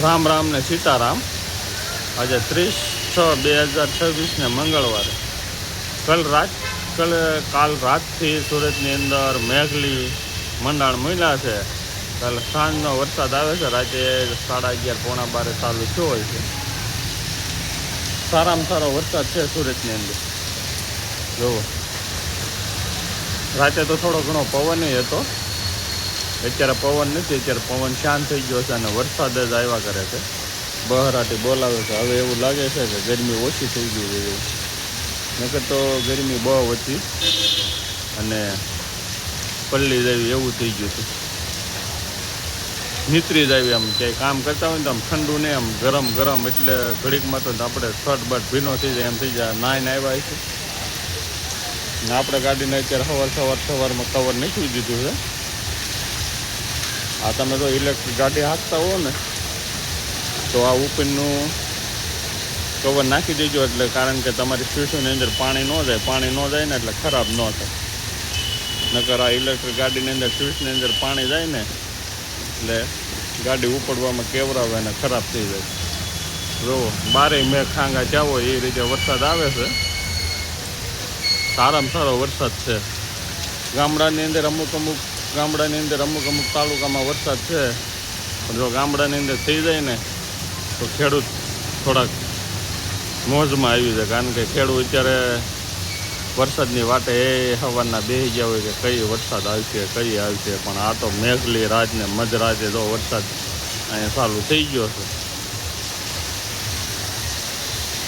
રામ રામ ને સીતારામ। આજે 30/6/2026 ને મંગળવારે કાલ રાતથી સુરતની અંદર મેઘલી મંડાણ મળ્યા છે। કાલ સાંજનો વરસાદ આવે છે, રાતે 11:30 પોણા 12 ચાલુ થયો હોય છે। સારામાં સારો વરસાદ છે સુરતની અંદર। જુઓ, રાતે તો થોડો ઘણો પવન હતો, અત્યારે પવન નથી, અત્યારે પવન શાંત થઈ ગયો છે અને વરસાદ જ આવ્યા કરે છે। બહરાટી બોલાવે છે, હવે એવું લાગે છે કે ગરમી ઓછી થઈ ગઈ છે એવું, નકર તો ગરમી બહુ હતી અને પલ્લી જેવી એવું થઈ ગયું હતું, નીતરી જાય આમ ક્યાંય કામ કરતા હોય ને તો આમ ઠંડુ નહીં, આમ ગરમ ગરમ, એટલે ઘડીકમાં તો આપણે શર્ટ બટ ભીનો થઈ જાય એમ થઈ જાય। નાઈને આવ્યા છે ને આપણે ગાડીને અત્યારે સવારમાં કવર નાખી દીધું છે। આ તમે જો ઇલેક્ટ્રિક ગાડી હાંકતા હો ને તો આ ઉપરનું કવર નાખી દેજો, એટલે કારણ કે તમારી સ્વીચની અંદર પાણી ન જાય ને એટલે ખરાબ ન થાય, નકર આ ઇલેક્ટ્રિક ગાડીની અંદર સ્વીચની અંદર પાણી જાય ને એટલે ગાડી ઉપડવામાં કેવરાવે અને ખરાબ થઈ જાય। જો બારે મેઘ ખાંગા જાવો એ રીતે વરસાદ આવે છે, સારામાં સારો વરસાદ છે। ગામડાની અંદર અમુક તાલુકામાં વરસાદ છે, પણ જો ગામડાની અંદર થઈ જાય ને તો ખેડૂત થોડાક મોજમાં આવી જાય, કારણ કે ખેડૂત અત્યારે વરસાદની વાટે સવારના બેસી ગયા હોય કે કઈ વરસાદ આવશે, પણ આ તો મેઘલી રાત ને મધરાતે જો વરસાદ અહીંયા ચાલુ થઈ ગયો છે।